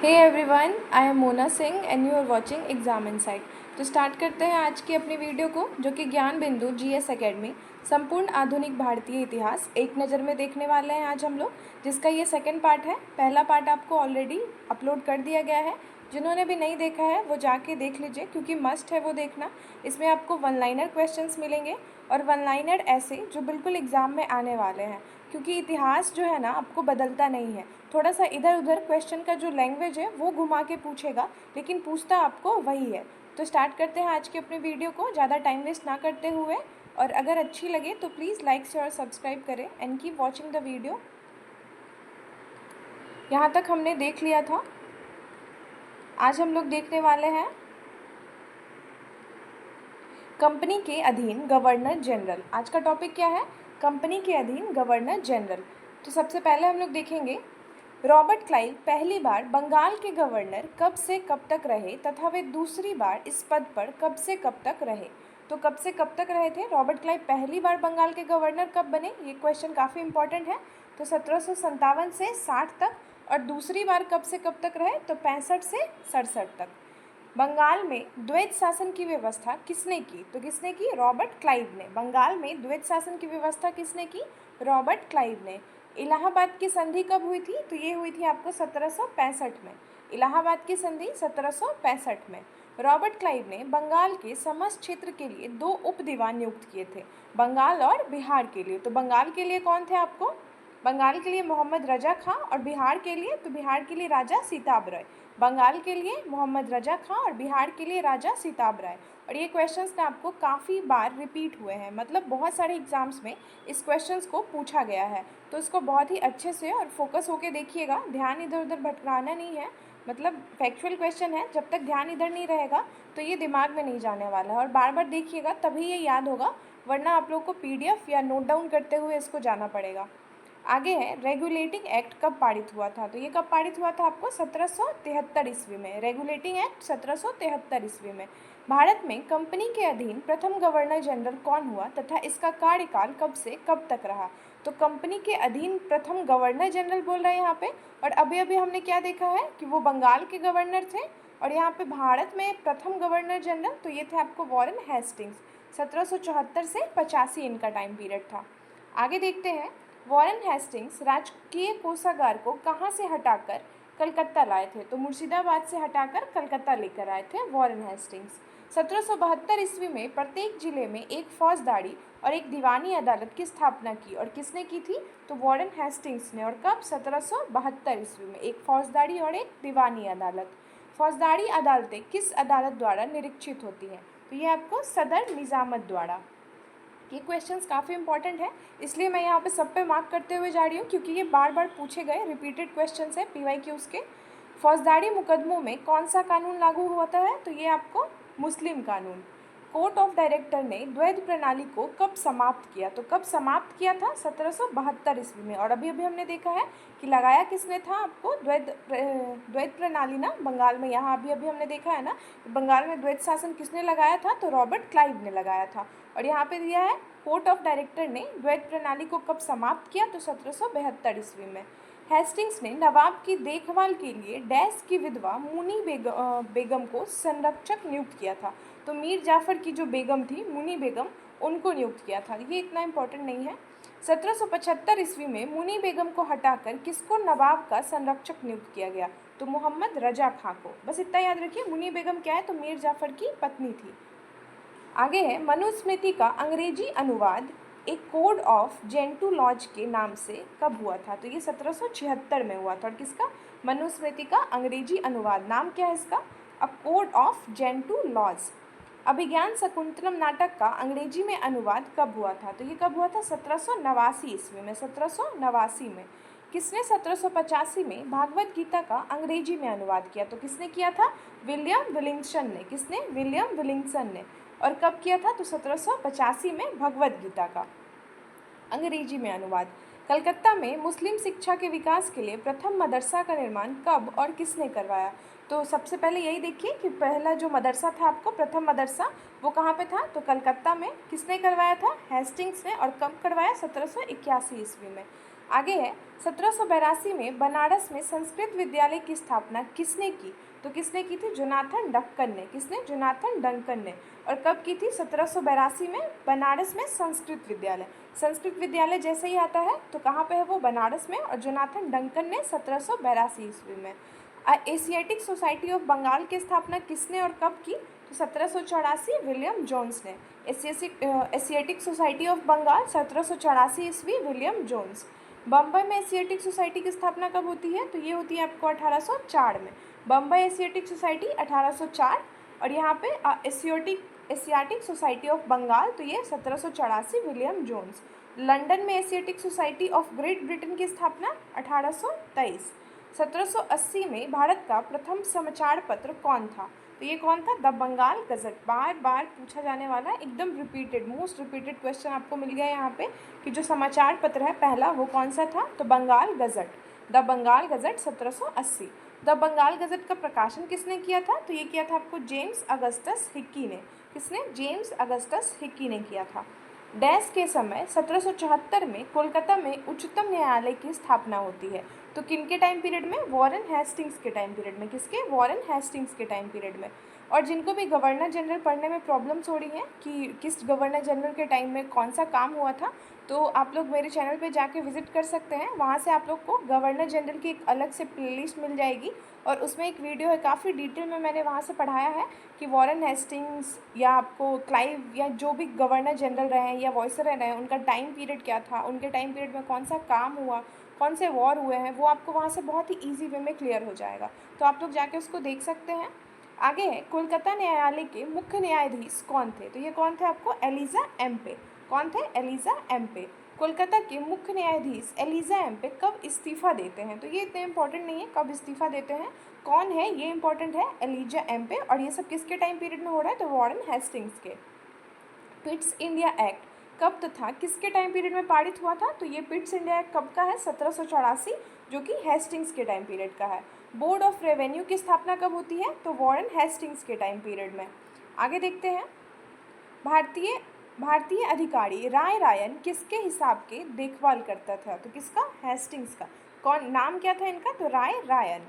Hey everyone, I am Mona Singh and you are watching exam insight. तो start करते हैं आज की अपनी वीडियो को, जो कि ज्ञान बिंदु जीएस एकेडमी संपूर्ण आधुनिक भारतीय इतिहास एक नज़र में देखने वाले हैं आज हम लोग, जिसका ये सेकंड पार्ट है। पहला पार्ट आपको ऑलरेडी अपलोड कर दिया गया है। जिन्होंने भी नहीं देखा है वो जाके देख लीजिए, क्योंकि मस्ट है वो देखना। इसमें आपको वन लाइनर क्वेश्चंस मिलेंगे और वन लाइनर ऐसे जो बिल्कुल एग्ज़ाम में आने वाले हैं, क्योंकि इतिहास जो है ना आपको बदलता नहीं है। थोड़ा सा इधर उधर क्वेश्चन का जो लैंग्वेज है वो घुमा के पूछेगा, लेकिन पूछता आपको वही है। तो स्टार्ट करते हैं आज की अपनी वीडियो को, ज़्यादा टाइम वेस्ट ना करते हुए। और अगर अच्छी लगे तो प्लीज़ लाइक शेयर और सब्सक्राइब करें and keep watching the video. यहाँ तक हमने देख लिया था। आज हम लोग देखने वाले हैं कंपनी के अधीन गवर्नर जनरल। आज का टॉपिक क्या है? कंपनी के अधीन गवर्नर जनरल। तो सबसे पहले हम लोग देखेंगे रॉबर्ट क्लाइव पहली बार बंगाल के गवर्नर कब से कब तक रहे तथा वे दूसरी बार इस पद पर कब से कब तक रहे। तो कब से कब तक रहे थे रॉबर्ट क्लाइव? पहली बार बंगाल के गवर्नर कब बने, ये क्वेश्चन काफ़ी इंपॉर्टेंट है। तो 1757 से 60 तक। और दूसरी बार कब से कब तक रहे? तो 65 से 67 तक। बंगाल में द्वैत शासन की व्यवस्था किसने की? तो किसने की? रॉबर्ट क्लाइव ने। बंगाल में द्वैत शासन की व्यवस्था किसने की? रॉबर्ट क्लाइव ने। इलाहाबाद की संधि कब हुई थी? तो ये हुई थी आपको 1765 में। इलाहाबाद की संधि 1765 में। रॉबर्ट क्लाइव ने बंगाल के समस्त क्षेत्र के लिए 2 उप दीवान नियुक्त किए थे, बंगाल और बिहार के लिए। तो बंगाल के लिए कौन थे आपको? बंगाल के लिए मोहम्मद रजा खां, और बिहार के लिए? तो बिहार के लिए राजा सीताब राय। बंगाल के लिए मोहम्मद रजा खां और बिहार के लिए राजा सीताब राय। और ये क्वेश्चंस ना आपको काफ़ी बार रिपीट हुए हैं, मतलब बहुत सारे एग्जाम्स में इस क्वेश्चंस को पूछा गया है। तो इसको बहुत ही अच्छे से और फोकस होके देखिएगा, ध्यान इधर उधर भटकाना नहीं है। मतलब फैक्चुअल क्वेश्चन है, जब तक ध्यान इधर नहीं रहेगा तो ये दिमाग में नहीं जाने वाला है। और बार बार देखिएगा तभी ये याद होगा, वरना आप लोग को PDF या नोट डाउन करते हुए इसको जाना पड़ेगा। आगे है रेगुलेटिंग एक्ट कब पारित हुआ था? तो ये कब पारित हुआ था आपको? 1773 ईस्वी में। रेगुलेटिंग एक्ट 1773 ईस्वी में। भारत में कंपनी के अधीन प्रथम गवर्नर जनरल कौन हुआ तथा इसका कार्यकाल कब से कब तक रहा? तो कंपनी के अधीन प्रथम गवर्नर जनरल बोल रहे हैं यहाँ पे। और अभी अभी हमने क्या देखा है कि वो बंगाल के गवर्नर थे। और यहाँ पे भारत में प्रथम गवर्नर जनरल तो ये थे आपको वॉरेन हेस्टिंग्स। 1774 से 85 इनका टाइम पीरियड था। आगे देखते हैं, वॉरेन हेस्टिंग्स राजकीय कोषागार को कहाँ से हटाकर कलकत्ता लाए थे? तो मुर्शिदाबाद से हटाकर कलकत्ता लेकर आए थे वॉरेन हेस्टिंग्स। 1772 ईस्वी में प्रत्येक जिले में एक फौजदारी और एक दीवानी अदालत की स्थापना की, और किसने की थी? तो वॉरेन हेस्टिंग्स ने। और कब? 1772 ईस्वी में। एक फौजदारी और एक दीवानी अदालत। फौजदारी अदालतें किस अदालत द्वारा निरीक्षित होती हैं? तो ये आपको सदर निजामत द्वारा। ये क्वेश्चंस काफ़ी इंपॉर्टेंट है, इसलिए मैं यहाँ पे सब पे मार्क करते हुए जा रही हूँ, क्योंकि ये बार बार पूछे गए रिपीटेड क्वेश्चंस है PYQs के। फौजदारी मुकदमों में कौन सा कानून लागू होता है? तो ये आपको मुस्लिम कानून। कोर्ट ऑफ डायरेक्टर ने द्वैध प्रणाली को कब समाप्त किया? तो कब समाप्त किया था? 1772 ईस्वी में। और अभी अभी हमने देखा है कि लगाया किसने था आपको? द्वैध प्रणाली ना बंगाल में। यहाँ अभी अभी हमने देखा है ना, बंगाल में द्वैध शासन किसने लगाया था? तो रॉबर्ट क्लाइव ने लगाया था। और यहाँ पे दिया है कोर्ट ऑफ डायरेक्टर ने द्वैध प्रणाली को कब समाप्त किया? तो 1772 ईस्वी में। हेस्टिंग्स ने नवाब की देखभाल के लिए डैश की विधवा मुनी बेगम को संरक्षक नियुक्त किया था। तो मीर जाफ़र की जो बेगम थी मुनी बेगम, उनको नियुक्त किया था। ये इतना इम्पोर्टेंट नहीं है। 1775 ईस्वी में मुनी बेगम को हटाकर किसको नवाब का संरक्षक नियुक्त किया गया? तो मोहम्मद रजा खां को। बस इतना याद रखिए, मुनी बेगम क्या है? तो मीर जाफ़र की पत्नी थी। आगे है मनुस्मृति का अंग्रेजी अनुवाद एक कोड ऑफ जेंटू लॉज के नाम से कब हुआ था? तो ये 1776 में हुआ था। और किसका? मनुस्मृति का अंग्रेजी अनुवाद। नाम क्या है इसका? A code of Gentoo laws. Abhijnan Shakuntalam नाटक का अंग्रेजी में अनुवाद कब हुआ था? तो ये कब हुआ था? 1789 ईस्वी में। 1789 में। किसने 1785 में भागवत गीता का अंग्रेजी में अनुवाद किया? तो किसने किया था? विलियम विलिंगसन ने। किसने? विलियम विलिंगसन ने। और कब किया था? तो 1785 में भगवत गीता का अंग्रेजी में अनुवाद। कलकत्ता में मुस्लिम शिक्षा के विकास के लिए प्रथम मदरसा का निर्माण कब और किसने करवाया? तो सबसे पहले यही देखिए कि पहला जो मदरसा था आपको, प्रथम मदरसा, वो कहाँ पे था? तो कलकत्ता में। किसने करवाया था? हेस्टिंग्स ने। और कब करवाया? 1781 ईस्वी में। आगे है 1782 में बनारस में संस्कृत विद्यालय की स्थापना किसने की? तो किसने की थी? जोनाथन डंकन ने। किसने? जोनाथन डंकन ने। और कब की थी? 1782 में बनारस में संस्कृत विद्यालय। संस्कृत विद्यालय जैसे ही आता है तो कहाँ पे है वो? बनारस में। और जोनाथन डंकन ने 1782 ईस्वी में। एशियाटिक सोसाइटी ऑफ बंगाल की स्थापना किसने और कब की? तो 1784 विलियम जोन्स ने। एशियाटिक सोसाइटी ऑफ बंगाल 1784 ईस्वी विलियम जोन्स। बम्बई में एशियाटिक सोसाइटी की स्थापना कब होती है? तो ये होती है आपको 1804 में। Bombay Asiatic society 1804। और यहाँ पे एशियाटिक सोसाइटी ऑफ बंगाल तो ये 1784 विलियम जोन्स। लंदन में Asiatic society of great Britain की स्थापना 1823। 1780 में भारत का प्रथम समाचार पत्र कौन था? तो ये कौन था? The Bengal gazette. बार बार पूछा जाने वाला एकदम रिपीटेड, मोस्ट रिपीटेड क्वेश्चन आपको मिल गया यहाँ पे कि जो समाचार पत्र है पहला वो कौन सा था? तो Bengal gazette. The Bengal gazette 1780। The Bengal gazette का प्रकाशन किसने किया था? तो ये किया था आपको जेम्स अगस्टस हिक्की ने। किसने? जेम्स अगस्टस हिक्की ने किया था। डैश के समय 1774 में कोलकाता में उच्चतम न्यायालय की स्थापना होती है। तो किन के टाइम पीरियड में? वॉरेन हेस्टिंग्स के टाइम पीरियड में। किसके? वॉरेन हेस्टिंग्स के टाइम पीरियड में। और जिनको भी गवर्नर जनरल पढ़ने में प्रॉब्लम्स हो रही हैं कि किस गवर्नर जनरल के टाइम में कौन सा काम हुआ था, तो आप लोग मेरे चैनल पे जाके विजिट कर सकते हैं। वहाँ से आप लोग को गवर्नर जनरल की एक अलग से प्लेलिस्ट मिल जाएगी और उसमें एक वीडियो है, काफ़ी डिटेल में मैंने वहाँ से पढ़ाया है कि वॉरेन हेस्टिंग्स या आपको क्लाइव या जो भी गवर्नर जनरल रहे हैं या वॉइसरॉय रहे हैं उनका टाइम पीरियड क्या था, उनके टाइम पीरियड में कौन सा काम हुआ, कौन से वॉर हुए हैं, वो आपको वहाँ से बहुत ही ईजी वे में क्लियर हो जाएगा। तो आप लोग जाके उसको देख सकते हैं। आगे है कोलकाता न्यायालय के मुख्य न्यायाधीश कौन थे? तो ये कौन थे आपको? एलिजा एम्पे। कौन थे? एलिजा एम्पे। कोलकाता के मुख्य न्यायाधीश एलिजा एम्पे कब इस्तीफा देते हैं? तो ये इतने इंपॉर्टेंट नहीं है कब इस्तीफा देते हैं, कौन है ये इंपॉर्टेंट है, एलिजा एम्पे। और ये सब किसके टाइम पीरियड में हो रहा है? तो वॉरेन हेस्टिंग्स के। पिट्स इंडिया एक्ट कब तथा किसके टाइम पीरियड में पारित हुआ था? तो ये पिट्स इंडिया एक्ट कब का है? 1784, जो कि हेस्टिंग्स के टाइम पीरियड का है। बोर्ड ऑफ रेवेन्यू की स्थापना कब होती है? तो वॉरेन हेस्टिंग्स के टाइम पीरियड में। आगे देखते हैं, भारतीय अधिकारी राय रायन किसके हिसाब के देखभाल करता था? तो किसका? हेस्टिंग्स का। कौन? नाम क्या था इनका? तो राय रायन।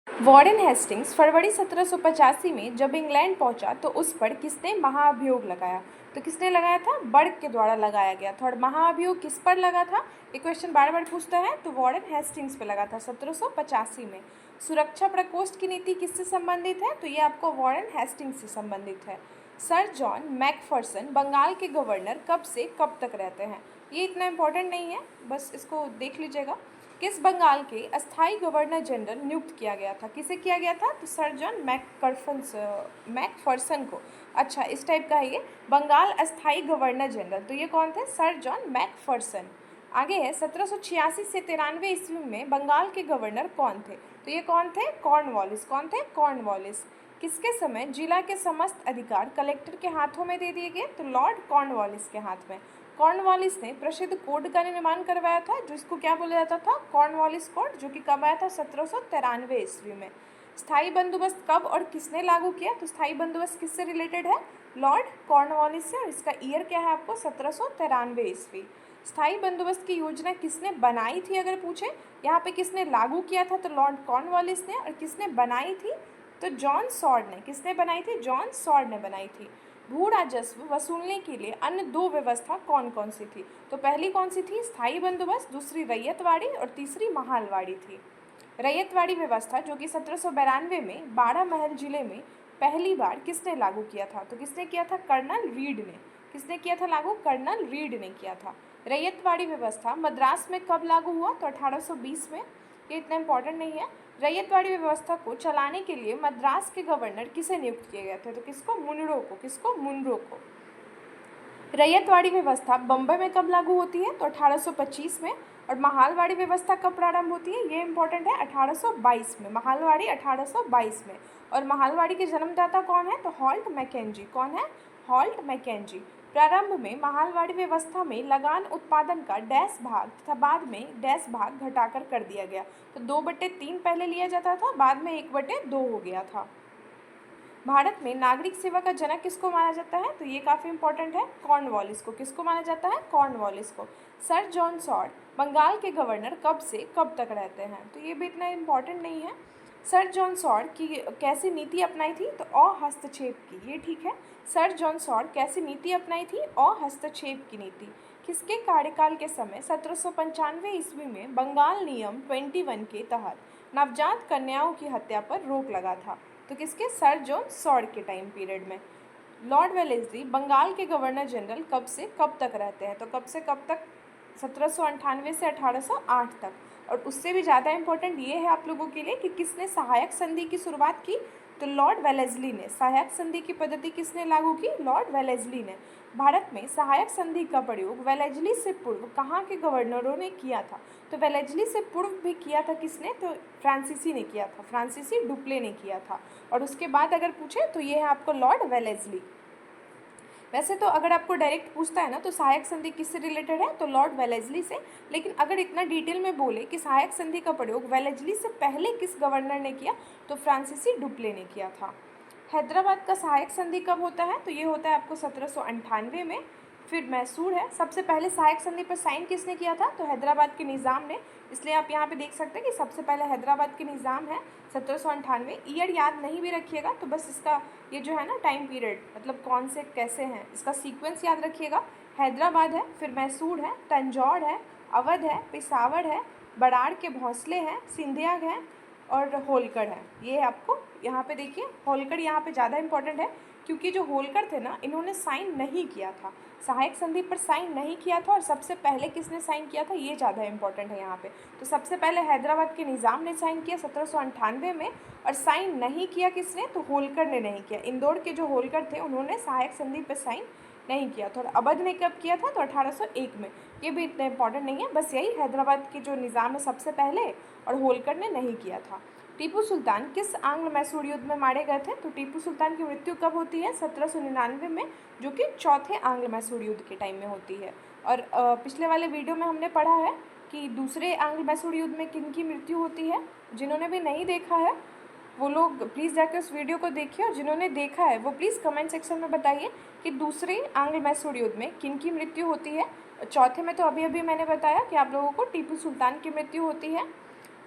वॉरेन हेस्टिंग्स फरवरी 1785 में जब इंग्लैंड पहुंचा तो उस पर किसने महाअभियोग लगाया? तो किसने लगाया था? बर्ग के द्वारा लगाया गया था। और महाअभियोग किस पर लगा था? ये क्वेश्चन बार बार पूछता है। तो वॉरेन हेस्टिंग्स पे लगा था 1785 में। सुरक्षा प्रकोष्ठ की नीति किससे संबंधित है? तो ये आपको वॉरेन हेस्टिंग्स से संबंधित है। सर जॉन मैकफर्सन बंगाल के गवर्नर कब से कब तक रहते हैं? ये इतना इंपॉर्टेंट नहीं है, बस इसको देख लीजिएगा। किस बंगाल के अस्थाई गवर्नर जनरल नियुक्त किया गया था? किसे किया गया था? तो सर जॉन मैकफर्सन को। अच्छा, इस टाइप का है ये बंगाल अस्थाई गवर्नर जनरल। तो ये कौन थे? Sir John Macpherson. आगे है 1786 से 93 ईस्वी में बंगाल के गवर्नर कौन थे? तो ये कौन थे? कॉर्नवालिस। कौन थे? कॉर्नवालिस। किसके समय जिला के समस्त अधिकार कलेक्टर के हाथों में दे दिए गए? तो लॉर्ड कॉर्नवालिस के हाथ में। कॉर्नवालिस ने प्रसिद्ध कोड का निर्माण करवाया था जिसको क्या बोला जाता था? कॉर्नवालिस कोड, जो कि कब आया था? 1793 ईस्वी में। स्थायी बंदोबस्त कब और किसने लागू किया? तो स्थायी बंदोबस्त किससे रिलेटेड है? लॉर्ड कॉर्नवालिस से। और इसका ईयर क्या है आपको? 1793 ईस्वी। स्थायी बंदोबस्त की योजना किसने बनाई थी अगर पूछे? यहाँ पे किसने लागू किया था? तो लॉर्ड कॉर्नवालिस ने। और किसने बनाई थी? तो जॉन सॉर्ड ने। किसने बनाई थी? जॉन सॉर्ड ने बनाई थी। भू राजस्व वसूलने के लिए अन्य दो व्यवस्था कौन कौन सी थी? तो पहली कौन सी थी? स्थायी बंदोबस्त, दूसरी रैयतवाड़ी और तीसरी महालवाड़ी थी। रैयतवाड़ी व्यवस्था जो कि 1792 में 12 महल जिले में पहली बार किसने लागू किया था? तो किसने किया था? कर्नल रीड ने। किसने किया था लागू? कर्नल रीड ने किया था। रैयतवाड़ी व्यवस्था मद्रास में कब लागू हुआ? तो 1820 में। ये इतना इंपॉर्टेंट नहीं है। रैयतवाड़ी व्यवस्था को चलाने के लिए मद्रास के गवर्नर किसे नियुक्त किए गए थे? तो किसको? मुनरो को। किसको? मुनरो को। रैयतवाड़ी व्यवस्था बम्बई में कब लागू होती है? तो 1825 में। और महालवाड़ी व्यवस्था कब प्रारंभ होती है? ये इंपॉर्टेंट है, 1822 में। महालवाड़ी 1822 में। और महालवाड़ी के जन्मदाता कौन है? तो हॉल्ट मैकेंजी। कौन है? Holt Mackenzie. प्रारंभ में महालवाड़ी व्यवस्था में लगान उत्पादन का डैश भाग तथा बाद में डैश भाग घटाकर कर दिया गया। तो 2/3 पहले लिया जाता था, बाद में 1/2 हो गया था। भारत में नागरिक सेवा का जनक किसको माना जाता है? तो ये काफ़ी इंपॉर्टेंट है, कॉर्नवालिस को। किसको माना जाता है? कॉर्नवालिस को। सर जॉन सॉर्ड बंगाल के गवर्नर कब से कब तक रहते हैं? तो ये भी इतना इम्पॉर्टेंट नहीं है। सर जॉन सॉर्ड की कैसी नीति अपनाई थी? तो अहस्तक्षेप की, ये ठीक है। सर जॉन सॉर्ड कैसी नीति अपनाई थी? अहस्तक्षेप की नीति। किसके कार्यकाल के समय 1795 ईस्वी में बंगाल नियम 21 के तहत नवजात कन्याओं की हत्या पर रोक लगा था? तो किसके? सर जॉन सॉर्ड के टाइम पीरियड में। लॉर्ड वेलेस्ली बंगाल के गवर्नर जनरल कब से कब तक रहते हैं? तो कब से कब तक? 1798 से 1808 तक। और उससे भी ज़्यादा इम्पोर्टेंट ये है आप लोगों के लिए कि किसने सहायक संधि की शुरुआत की? तो लॉर्ड वेलेस्ली ने। सहायक संधि की पद्धति किसने लागू की? लॉर्ड वेलेस्ली ने। भारत में सहायक संधि का प्रयोग वेलेस्ली से पूर्व कहाँ के गवर्नरों ने किया था? तो वेलेस्ली से पूर्व भी किया था किसने? तो फ्रांसीसी ने किया था, फ्रांसीसी डुप्ले ने किया था। और उसके बाद अगर पूछे तो ये है आपको लॉर्ड वेलेस्ली। वैसे तो अगर आपको डायरेक्ट पूछता है ना तो सहायक संधि किससे रिलेटेड है? तो लॉर्ड वेलेस्ली से। लेकिन अगर इतना डिटेल में बोले कि सहायक संधि का प्रयोग वेलेस्ली से पहले किस गवर्नर ने किया? तो फ्रांसीसी डुप्ले ने किया था। हैदराबाद का सहायक संधि कब होता है? तो ये होता है आपको 1798 में। फिर मैसूर है। सबसे पहले सहायक संधि पर साइन किसने किया था? तो हैदराबाद के निज़ाम ने। इसलिए आप यहाँ पे देख सकते हैं कि सबसे पहले हैदराबाद के निज़ाम है 1798। ईयर याद नहीं भी रखिएगा तो बस इसका ये जो है ना टाइम पीरियड, मतलब कौन से कैसे हैं, इसका सीक्वेंस याद रखिएगा। हैदराबाद है, फिर मैसूर है, तंजौर है, अवध है, पिशावर है, बराड़ के भोंसले हैं, सिंधिया है और होलकर है। ये आपको यहाँ पे देखिए, होलकर यहाँ पे ज़्यादा इंपॉर्टेंट है क्योंकि जो होलकर थे ना इन्होंने साइन नहीं किया था, सहायक संधि पर साइन नहीं किया था। और सबसे पहले किसने साइन किया था ये ज़्यादा इंपॉर्टेंट है यहाँ पे। तो सबसे पहले हैदराबाद के निज़ाम ने साइन किया 1798 में। और साइन नहीं किया किसने? तो होलकर ने नहीं किया। इंदौर के जो होलकर थे उन्होंने सहायक संधि पर साइन नहीं किया था। और अवध ने कब किया था? तो 1801 में। ये भी इतना इंपॉर्टेंट नहीं है, बस यही हैदराबाद के जो निज़ाम है सबसे पहले, और होलकर ने नहीं किया था। टीपू सुल्तान किस आंग्ल मैसूर युद्ध में मारे गए थे? तो टीपू सुल्तान की मृत्यु कब होती है? 1799 में, जो कि चौथे आंग्ल मैसूर युद्ध के टाइम में होती है। और पिछले वाले वीडियो में हमने पढ़ा है कि दूसरे आंग्ल मैसूर युद्ध में किन की मृत्यु होती है। जिन्होंने भी नहीं देखा है वो लोग प्लीज़ जाकर उस वीडियो को देखिए, और जिन्होंने देखा है वो प्लीज़ कमेंट सेक्शन में बताइए कि दूसरे आंग्ल मैसूर युद्ध में किन की मृत्यु होती है। चौथे में तो अभी अभी मैंने बताया कि आप लोगों को टीपू सुल्तान की मृत्यु होती है।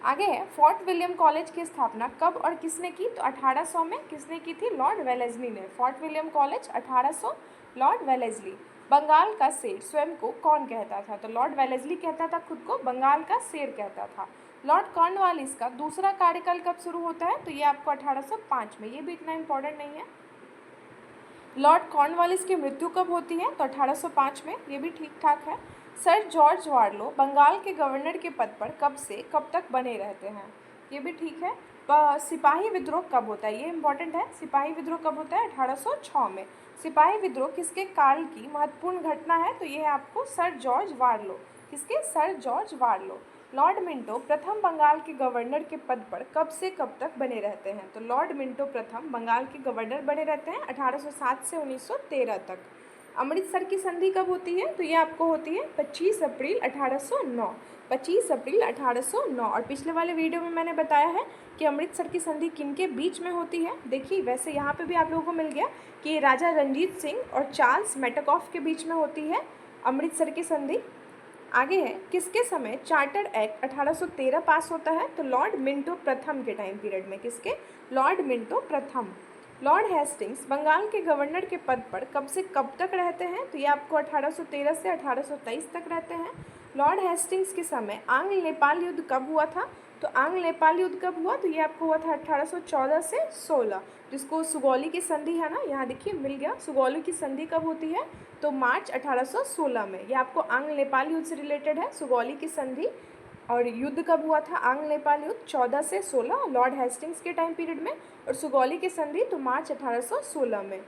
आगे है, फोर्ट विलियम कॉलेज की स्थापना कब और किसने की? तो 1800 में। किसने की थी? लॉर्ड वेलेस्ली ने। Fort William College 1800, Lord Wellesley. Bengal का शेर स्वयं को कौन कहता था? तो लॉर्ड वेलेस्ली कहता था खुद को, बंगाल का शेर कहता था। लॉर्ड कॉर्नवालिस का दूसरा कार्यकाल कब शुरू होता है? तो ये आपको 1805 में। ये भी इतना इंपॉर्टेंट नहीं है। लॉर्ड कॉर्नवालिस की मृत्यु कब होती है? तो 1805 में। ये भी ठीक ठाक है। सर जॉर्ज वार्लो बंगाल के गवर्नर के पद पर कब से कब तक बने रहते हैं? ये भी ठीक है। सिपाही विद्रोह कब होता है? ये इंपॉर्टेंट है। सिपाही विद्रोह कब होता है? 1806 में। सिपाही विद्रोह किसके काल की महत्वपूर्ण घटना है? तो ये है आपको सर जॉर्ज वार्लो। किसके? Sir George Barlow. Lord Minto प्रथम बंगाल के गवर्नर के पद पर कब से कब तक बने रहते हैं? तो लॉर्ड मिंटो प्रथम बंगाल के गवर्नर बने रहते हैं 1807 से 1913 तक। अमृतसर की संधि कब होती है? तो ये आपको होती है 25 अप्रैल 1809। 25 अप्रैल 1809। और पिछले वाले वीडियो में मैंने बताया है कि अमृतसर की संधि किनके बीच में होती है। देखिए वैसे यहाँ पे भी आप लोगों को मिल गया कि राजा रणजीत सिंह और चार्ल्स मेटाकॉफ के बीच में होती है अमृतसर की संधि। आगे है, किसके समय चार्टर एक्ट 1813 पास होता है? तो लॉर्ड मिंटो प्रथम के टाइम पीरियड में। किसके? लॉर्ड मिंटो प्रथम। लॉर्ड हेस्टिंग्स बंगाल के गवर्नर के पद पर कब से कब तक रहते हैं? तो ये आपको 1813 से 1823 तक रहते हैं। लॉर्ड हेस्टिंग्स के समय आंग्ल नेपाल युद्ध कब हुआ था? तो आंग्ल नेपाल युद्ध कब हुआ? तो ये आपको हुआ था 1814 से 16, जिसको सुगौली की संधि है ना, यहाँ देखिए मिल गया। सुगौली की संधि कब होती है? तो मार्च 1816 में। ये आपको आंग्ल नेपाल युद्ध से रिलेटेड है, सुगौली की संधि। और युद्ध कब हुआ था? आंग्ल नेपाल युद्ध 14 से 16 लॉर्ड हेस्टिंग्स के टाइम पीरियड में। और सुगौली की संधि तो मार्च 1816 में।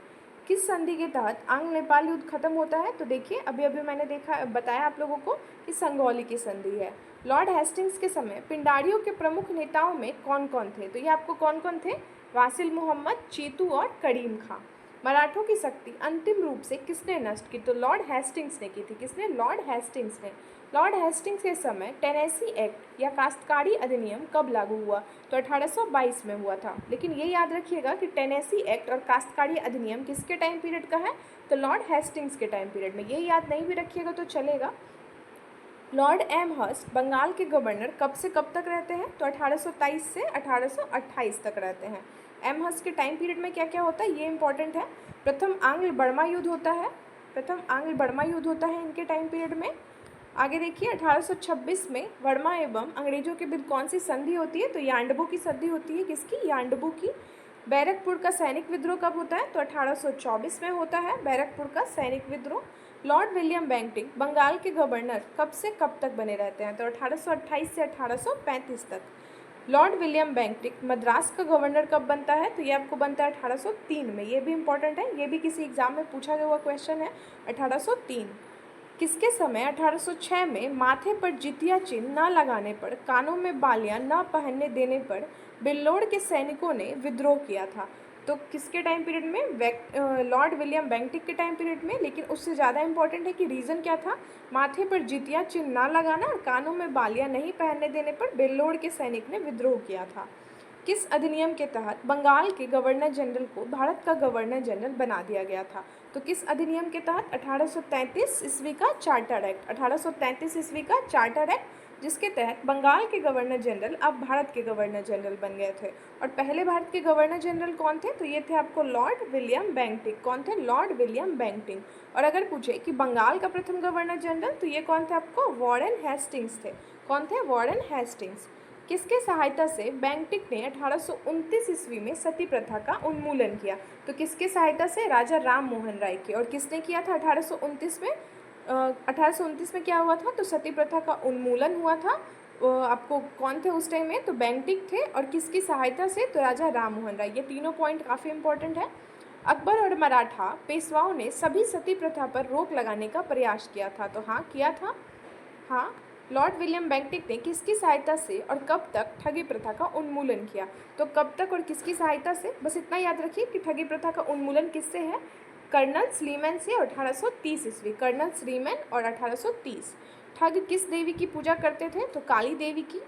किस संधि के तहत आंग्ल नेपाल युद्ध खत्म होता है? तो देखिए अभी अभी मैंने बताया आप लोगों को कि संगौली की संधि है। लॉर्ड हेस्टिंग्स के समय पिंडारियों के प्रमुख नेताओं में कौन कौन थे? तो ये आपको कौन कौन थे? वासिल मोहम्मद, चेतू और करीम खां। मराठों की शक्ति अंतिम रूप से किसने नष्ट की? तो लॉर्ड हेस्टिंग्स ने की थी। किसने? लॉर्ड हेस्टिंग्स ने। लॉर्ड हेस्टिंग्स के समय टेनेसी एक्ट या काश्तकारी अधिनियम कब लागू हुआ? तो 1822 में हुआ था। लेकिन ये याद रखिएगा कि टेनेसी एक्ट और काश्तकारी अधिनियम किसके टाइम पीरियड का है? तो लॉर्ड हेस्टिंग्स के टाइम पीरियड में। ये याद नहीं भी रखिएगा तो चलेगा। लॉर्ड एमहर्स्ट बंगाल के गवर्नर कब से कब तक रहते हैं? तो 1823 से 1828 तक रहते हैं। एमहर्स्ट के टाइम पीरियड में क्या क्या होता है, ये इंपॉर्टेंट है। प्रथम आंग्ल बर्मा युद्ध होता है, प्रथम आंग्ल बर्मा युद्ध होता है इनके टाइम पीरियड में। आगे देखिए 1826 में वर्मा एवं अंग्रेजों के बीच कौन सी संधि होती है? तो यांडबू की संधि होती है। किसकी? यांडबू की। बैरकपुर का सैनिक विद्रोह कब होता है? तो 1824 में होता है बैरकपुर का सैनिक विद्रोह। लॉर्ड विलियम बेंटिक बंगाल के गवर्नर कब से कब तक बने रहते हैं? तो 1828 से 1835 तक। लॉर्ड विलियम बेंटिक मद्रास का गवर्नर कब बनता है? तो ये आपको बनता है 1803 में। ये भी इंपॉर्टेंट है, ये भी किसी एग्जाम में पूछा गया हुआ क्वेश्चन है। 1803 किसके समय? 1806 में माथे पर जितिया चिन्ह न लगाने पर, कानों में बालियां न पहनने देने पर बिल्लोड़ के सैनिकों ने विद्रोह किया था। तो किसके टाइम पीरियड में? लॉर्ड विलियम बेंटिक के टाइम पीरियड में। लेकिन उससे ज़्यादा इंपॉर्टेंट है कि रीज़न क्या था? माथे पर जितिया चिन्ह न लगाना और कानों में बालियां नहीं पहनने देने पर बिल्लोड़ के सैनिक ने विद्रोह किया था। किस अधिनियम के तहत बंगाल के गवर्नर जनरल को भारत का गवर्नर जनरल बना दिया गया था? तो किस अधिनियम के तहत? 1833 ईस्वी का चार्टर एक्ट। 1833 ईस्वी का चार्टर एक्ट, जिसके तहत बंगाल के गवर्नर जनरल अब भारत के गवर्नर जनरल बन गए थे। और पहले भारत के गवर्नर जनरल कौन थे? तो ये थे आपको लॉर्ड विलियम बेंटिक। कौन थे? Lord William Bentinck. और अगर पूछे कि बंगाल का प्रथम गवर्नर जनरल, तो ये कौन थे आपको? वॉरेन हेस्टिंग्स थे। कौन थे? Warren Hastings. किसके सहायता से बेंटिक ने 1829 ईस्वी में सती प्रथा का उन्मूलन किया? तो किसके सहायता से? राजा राम मोहन राय के। और किसने किया था 1829 में? 1829 में क्या हुआ था? तो सती प्रथा का उन्मूलन हुआ था। आपको कौन थे उस टाइम में? तो बेंटिक थे। और किसकी सहायता से? तो राजा राम मोहन राय। ये तीनों पॉइंट काफ़ी इंपॉर्टेंट है। अकबर और मराठा पेशवाओं ने सभी सती प्रथा पर रोक लगाने का प्रयास किया था। तो हाँ, किया था। हाँ, लॉर्ड विलियम बेंटिक ने किसकी सहायता से और कब तक ठगी प्रथा का उन्मूलन किया? तो कब तक और किसकी सहायता से? बस इतना याद रखिए कि ठगी प्रथा का उन्मूलन किससे है? कर्नल स्लीमैन से 1830 ईस्वी। कर्नल स्लीमैन और 1830। ठग किस देवी की पूजा करते थे? तो काली देवी की।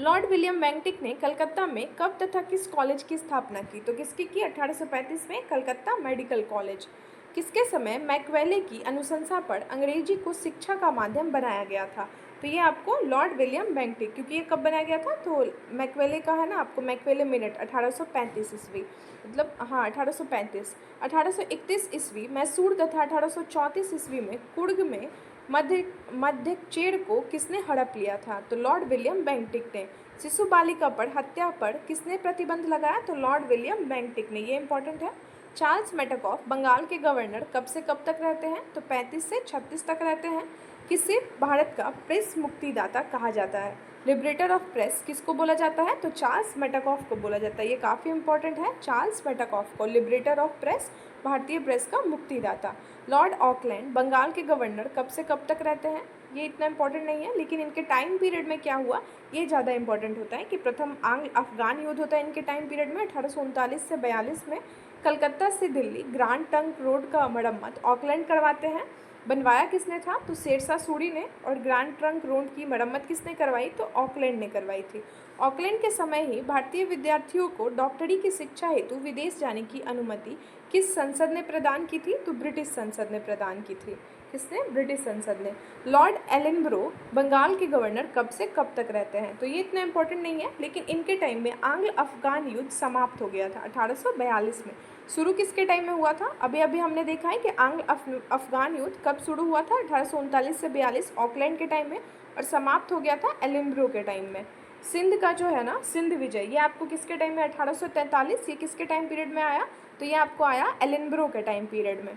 लॉर्ड विलियम बेंटिक ने कलकत्ता में कब तथा किस कॉलेज की स्थापना की? तो किसकी की? 1835 में कलकत्ता मेडिकल कॉलेज। किसके समय मैकवेले की अनुशंसा पर अंग्रेजी को शिक्षा का माध्यम बनाया गया था? तो ये आपको लॉर्ड विलियम बेंटिक, क्योंकि ये कब बनाया गया था? तो मैकवेले का है ना आपको, मैकवेले मिनट 1835 ईस्वी, मतलब हाँ 1835। 1831 ईस्वी मैसूर तथा 1834 ईस्वी में कुर्ग में मध्य चेड़ को किसने हड़प लिया था? तो लॉर्ड विलियम बेंटिक ने। शिशु बालिका पर हत्या पर किसने प्रतिबंध लगाया? तो लॉर्ड विलियम बेंटिक ने। ये इंपॉर्टेंट है। चार्ल्स मेटाकॉफ बंगाल के गवर्नर कब से कब तक रहते हैं? तो 35 से 36 तक रहते हैं। किसे भारत का प्रेस मुक्तिदाता कहा जाता है? लिबरेटर ऑफ प्रेस किसको बोला जाता है? तो चार्ल्स मेटाकॉफ को बोला जाता है। ये काफ़ी इंपॉर्टेंट है, चार्ल्स मेटाकॉफ को, लिबरेटर ऑफ प्रेस, भारतीय प्रेस का मुक्तिदाता। लॉर्ड ऑकलैंड बंगाल के गवर्नर कब से कब तक रहते हैं? ये इतना इंपॉर्टेंट नहीं है, लेकिन इनके टाइम पीरियड में क्या हुआ ये ज़्यादा इंपॉर्टेंट होता है कि प्रथम आंग्ल अफगान युद्ध होता है इनके टाइम पीरियड में 1839 से 42 में। कलकत्ता से दिल्ली ग्रांड ट्रंक रोड का मरम्मत ऑकलैंड करवाते हैं। बनवाया किसने था? तो शेरशाह सूरी ने। और ग्रांड ट्रंक रोड की मरम्मत किसने करवाई? तो ऑकलैंड ने करवाई थी। ऑकलैंड के समय ही भारतीय विद्यार्थियों को डॉक्टरी की शिक्षा हेतु विदेश जाने की अनुमति किस संसद ने प्रदान की थी? तो ब्रिटिश संसद ने प्रदान की थी। किसने? ब्रिटिश संसद ने। लॉर्ड एलिनब्रो बंगाल के गवर्नर कब से कब तक रहते हैं? तो ये इतना इंपॉर्टेंट नहीं है, लेकिन इनके टाइम में आंग्ल अफगान युद्ध समाप्त हो गया था 1842 में। शुरू किसके टाइम में हुआ था? अभी अभी हमने देखा है कि आंग्ल अफगान युद्ध कब शुरू हुआ था? 1839 से 42 ऑकलैंड के टाइम में, और समाप्त हो गया था एलिनब्रो के टाइम में। सिंध का जो है ना, सिंध विजय, ये आपको किसके टाइम में? 1843। ये किसके टाइम पीरियड में आया? तो ये आपको आया एलिनब्रो के टाइम पीरियड में।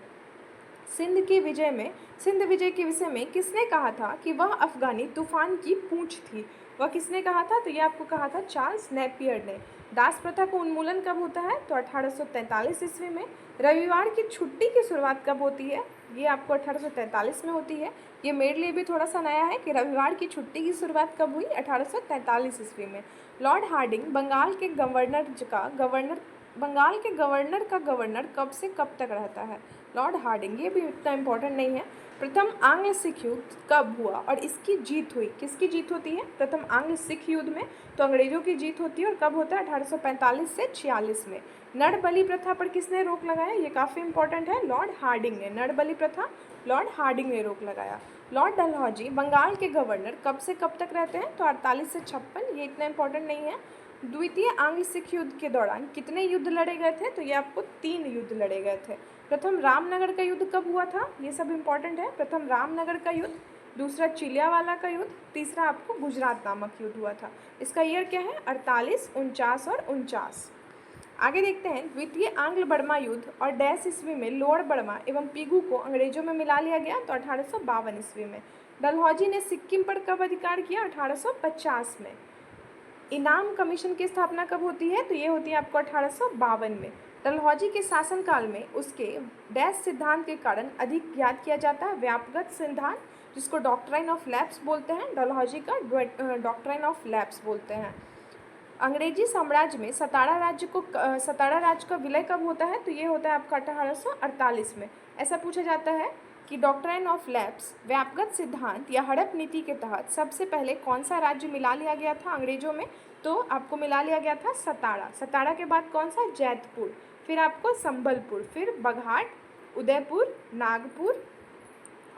सिंध विजय के विषय में किसने कहा था कि वह अफगानी तूफान की पूंछ थी? वह किसने कहा था? तो ये आपको कहा था चार्ल्स नेपियर ने। दास प्रथा का उन्मूलन कब होता है? तो 1843 ईस्वी में। रविवार की छुट्टी की शुरुआत कब होती है? ये आपको 1843 में होती है। ये मेरे लिए भी थोड़ा सा नया है कि रविवार की छुट्टी की शुरुआत कब हुई? 1843 ईस्वी में। लॉर्ड हार्डिंग बंगाल के गवर्नर का गवर्नर कब से कब तक रहता है? Lord Hardinge. ये भी इतना इंपॉर्टेंट नहीं है। प्रथम आंग्ल सिख युद्ध कब हुआ और इसकी जीत हुई? किसकी जीत होती है? प्रथम आंग्ल सिख युद्ध में तो अंग्रेजों की जीत होती है। और कब होता है? 1845 से 46 में। नर बलि प्रथा पर किसने रोक लगाया? ये काफ़ी इंपॉर्टेंट है। लॉर्ड हार्डिंग ने। नर बलि प्रथा लॉर्ड हार्डिंग ने रोक लगाया। लॉर्ड डलहौजी बंगाल के गवर्नर कब से कब तक रहते हैं? तो 48 से 56, ये इतना इंपॉर्टेंट नहीं है। द्वितीय आंग्ल सिख युद्ध के दौरान कितने युद्ध लड़े गए थे? तो ये आपको 3 युद्ध लड़े गए थे। प्रथम रामनगर का युद्ध कब हुआ था? ये सब इंपॉर्टेंट है। प्रथम रामनगर का युद्ध, दूसरा चिलियावाला का युद्ध, तीसरा आपको गुजरात नामक युद्ध हुआ था। इसका ईयर क्या है? 48, 49 और 49। आगे देखते हैं, द्वितीय आंग्ल बर्मा युद्ध और डैश ईस्वी में लोअर बर्मा एवं पीगू को अंग्रेजों में मिला लिया गया, तो 1852 ईस्वी में। डलहौजी ने सिक्किम पर कब अधिकार किया? 1850 में। इनाम कमीशन की स्थापना कब होती है? तो ये होती है आपको 1852 में। डलहौजी के शासनकाल में उसके डैश सिद्धांत के कारण अधिक याद किया जाता है व्यापक सिद्धांत, जिसको डॉक्ट्राइन ऑफ लैप्स बोलते हैं। डलहौजी का डॉक्ट्राइन ऑफ लैप्स बोलते हैं। अंग्रेजी साम्राज्य में सतारा राज्य का विलय कब होता है? तो ये होता है आपका 1848 में। ऐसा पूछा जाता है कि डॉक्ट्राइन ऑफ लैप्स व्यापक सिद्धांत या हड़प नीति के तहत सबसे पहले कौन सा राज्य मिला लिया गया था अंग्रेजों में? तो आपको मिला लिया गया था सतारा। सतारा के बाद कौन सा? जैतपुर, फिर आपको संबलपुर, फिर बघाट, उदयपुर, नागपुर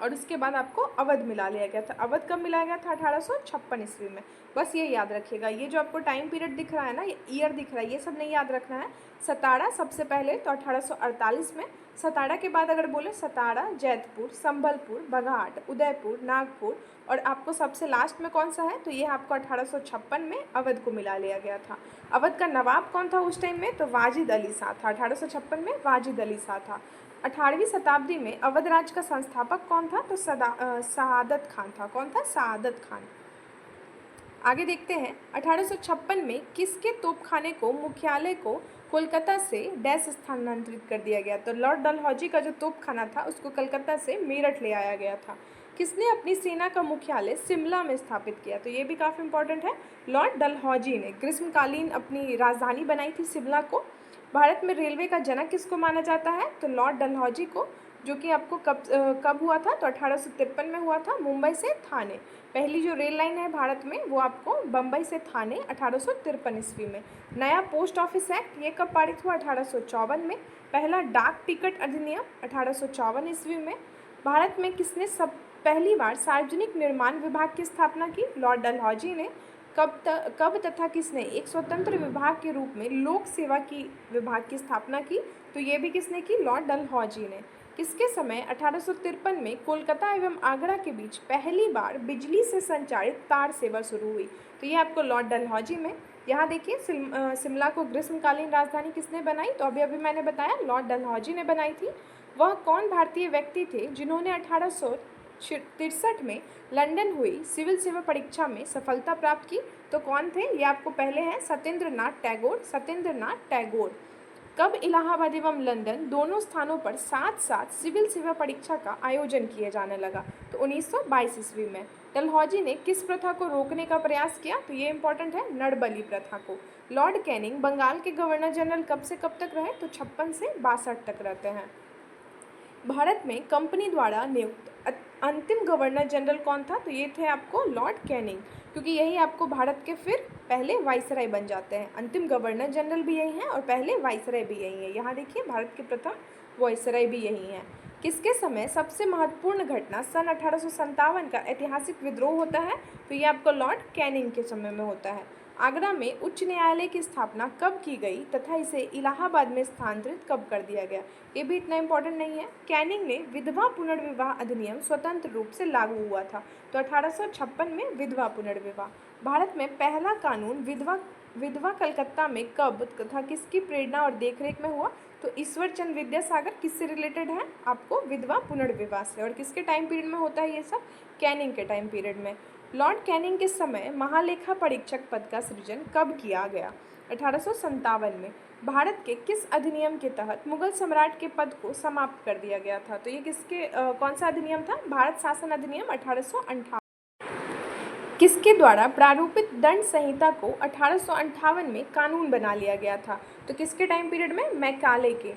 और उसके बाद आपको अवध मिला लिया गया था। अवध कब मिलाया गया था? 1856 ईस्वी में। बस ये याद रखिएगा। ये जो आपको टाइम पीरियड दिख रहा है ना, ये ईयर दिख रहा है, ये सब नहीं याद रखना है। सतारा सबसे पहले, तो 1848 में। सतारा के बाद अगर बोले सतारा, जैतपुर, संबलपुर, बघाट, उदयपुर, नागपुर और आपको सबसे लास्ट में कौन सा है? तो ये आपको 1856 में अवध को मिला लिया गया था। अवध का नवाब कौन था उस टाइम में? तो वाजिद अली शाह था। 1856 में वाजिद अली शाह था। 18वीं शताब्दी में अवध राज्य का संस्थापक कौन था? तो सआदत खान था। कौन था? सआदत खान। आगे देखते हैं, 1856 में किसके तोपखाने को मुख्यालय को कोलकाता से डैश स्थानांतरित कर दिया गया? तो लॉर्ड डलहौजी का जो तोपखाना था उसको कलकत्ता से मेरठ ले आया गया था। किसने अपनी सेना का मुख्यालय शिमला में स्थापित किया? तो ये भी काफ़ी इंपॉर्टेंट है। लॉर्ड डलहौजी ने ग्रीष्मकालीन अपनी राजधानी बनाई थी शिमला को। भारत में रेलवे का जनक किसको माना जाता है? तो लॉर्ड डलहौजी को, जो कि आपको कब हुआ था? तो 1853 में हुआ था, मुंबई से थाने। पहली जो रेल लाइन है भारत में वो आपको बम्बई से थाने 1853 ईस्वी में। नया पोस्ट ऑफिस एक्ट ये कब पारित हुआ? 1854 में। पहला डाक टिकट अधिनियम 1854 ईस्वी में। भारत में किसने पहली बार सार्वजनिक निर्माण विभाग की स्थापना की? लॉर्ड डलहौजी ने। कब तथा किसने एक स्वतंत्र विभाग के रूप में लोक सेवा की विभाग की स्थापना की? तो ये भी किसने की? लॉर्ड डलहौजी ने। किसके समय 1853 में कोलकाता एवं आगरा के बीच पहली बार बिजली से संचालित तार सेवा शुरू हुई? तो ये आपको लॉर्ड डलहौजी में। यहाँ देखिए, शिमला को ग्रीष्मकालीन राजधानी किसने बनाई? तो अभी मैंने बताया लॉर्ड डलहौजी ने बनाई थी। वह कौन भारतीय व्यक्ति थे जिन्होंने 1863 में लंदन हुई सिविल सेवा परीक्षा में सफलता प्राप्त की? तो कौन थे? ये आपको पहले हैं सत्येंद्र नाथ टैगोर। सत्येंद्र नाथ टैगोर। कब इलाहाबाद एवं लंदन दोनों स्थानों पर साथ साथ सिविल सेवा परीक्षा का आयोजन किया जाने लगा? तो 1922 ईस्वी में। डलहौजी ने किस प्रथा को रोकने का प्रयास किया? तो ये इंपॉर्टेंट है, नरबली प्रथा को। लॉर्ड कैनिंग बंगाल के गवर्नर जनरल कब से कब तक रहे? तो 56 से 62 तक रहते हैं। भारत में कंपनी द्वारा नियुक्त अंतिम गवर्नर जनरल कौन था? तो ये थे आपको लॉर्ड कैनिंग, क्योंकि यही आपको भारत के फिर पहले वाइसराय बन जाते हैं। अंतिम गवर्नर जनरल भी यही हैं और पहले वाइसराय भी यही है। यहाँ देखिए, भारत के प्रथम वाइसराय भी यही हैं। किसके समय सबसे महत्वपूर्ण घटना सन 1857 का ऐतिहासिक विद्रोह होता है? तो ये आपको लॉर्ड कैनिंग के समय में होता है। आगरा में उच्च न्यायालय की स्थापना कब की गई तथा इसे इलाहाबाद में स्थानांतरित कब कर दिया गया? ये भी इतना इंपॉर्टेंट नहीं है। कैनिंग ने विधवा पुनर्विवाह अधिनियम स्वतंत्र रूप से लागू हुआ था, तो 1856 में विधवा पुनर्विवाह। भारत में पहला कानून विधवा कलकत्ता में कब तथा किसकी प्रेरणा और देखरेख में हुआ? तो ईश्वर चंद्र विद्यासागर। किससे रिलेटेड है? आपको विधवा पुनर्विवाह से। और किसके टाइम पीरियड में होता है ये सब? कैनिंग के टाइम पीरियड में। लॉर्ड कैनिंग के समय महालेखा परीक्षक पद का सृजन कब किया गया? 1857 में। भारत के किस अधिनियम के तहत मुगल सम्राट के पद को समाप्त कर दिया गया था? तो ये किसके कौन सा अधिनियम था? भारत शासन अधिनियम 1858। किसके द्वारा प्रारूपित दंड संहिता को 1858 में कानून बना लिया गया था? तो किसके टाइम पीरियड में? मैकाले के।